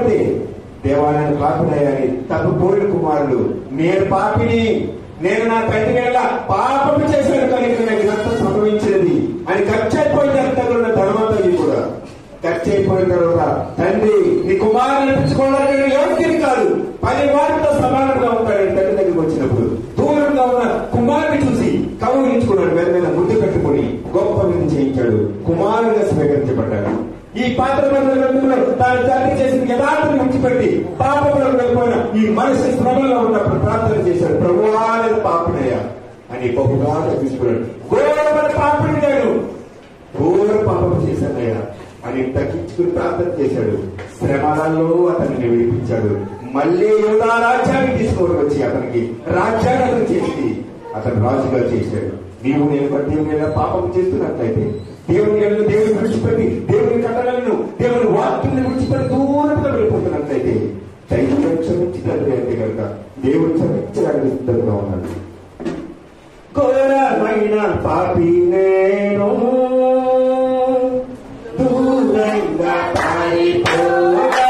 లేకపోతే దేవాలయాన్ని పాపినయ్యాని తప్పిపోయిన కుమారుడు, నేను పాపిని, నేను నా తండ్రి వల్ల పాపము చేశాను కనుక నాకు ఇదంతా సంభవించినది అని ఖర్చు అయిపోయిన ఉన్న ధనవంతుడు కూడా ఖర్చు అయిపోయిన తర్వాత తండ్రి నీ కుమారుని నడిపించుకోవడానికి యోగ్యుని కాదు, 10 వారితో సమానంగా ఉంటాడు. తండ్రి దగ్గరికి వచ్చినప్పుడు దూరంగా ఉన్న కుమారుని చూసి కౌగిలించుకున్నాడు, వెంటనే ముద్దు పెట్టుకుని గొప్ప విధి చేయించాడు, కుమారుడిగా స్వీకరించబడ్డాడు. ఈ పాత్ర గ్రంథంలో తాను తండ్రి చేసిన యథార్థను విడిచిపెట్టి పాపంలో వెళ్ళిపోయిన ఈ మనిషి శ్రమలో ఉన్నప్పుడు ప్రార్థన చేశాడు, ప్రభువా నేను పాపినయ్యా అని బహుగా తగ్గించుకున్నాడు. ఘోరమైన పాపిని, నేను ఘోర పాపం చేశానయ్యా అని తగ్గించుకుని ప్రార్థన చేశాడు. శ్రమలలో అతన్ని విడిపించాడు. మళ్ళీ యూదా రాజ్యాన్ని తీసుకొని వచ్చి అతనికి రాజ్యాన్ని చేసి అతను రాజుగా చేశాడు. నీవు నేను దేవుని పాపం చేస్తున్నట్లయితే, దేవుని విడిచిపెట్టి దేవుని కట్టలను దేవుని వాక్యాన్ని విడిచిపెట్టి దూరంగా వెళ్ళిపోతున్నట్లయితే దైవం క్షమించినట్లే అంటే కనుక దేవుడు క్షమించడానికి సిద్ధంగా ఉన్నాడు. ఘోరమైన పాపి నేను దూరంగా పారిపోగా,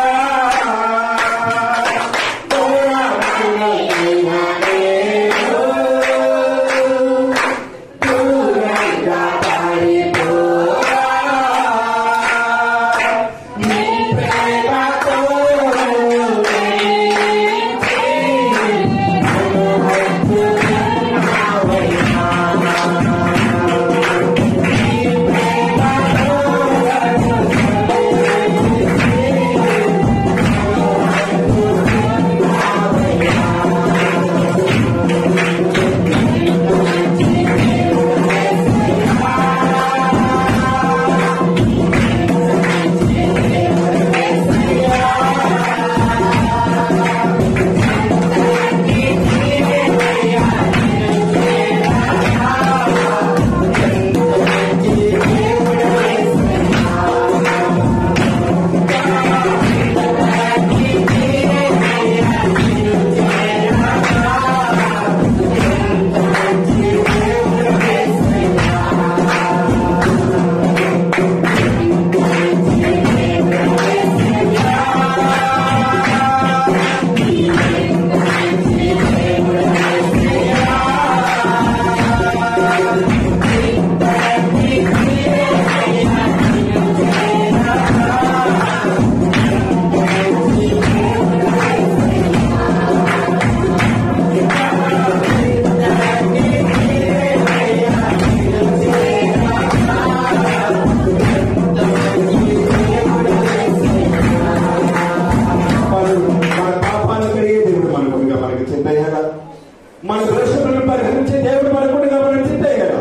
మన దోషములను పరిహరించే దేవుడు మనకుండా మనం చింతే కదా.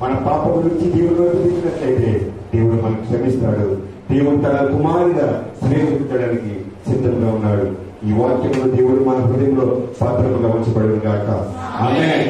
మన పాప గురించి దేవుడు తీసినట్లయితే దేవుడు మనకు క్షమిస్తాడు. దేవుడు తన కుమారుగా స్నేహించడానికి సిద్ధంగా ఉన్నాడు. ఈ వాక్యంలో దేవుడు మన హృదయంలో పాత్రముగా ఉంచబడును గాక. ఆమేన్.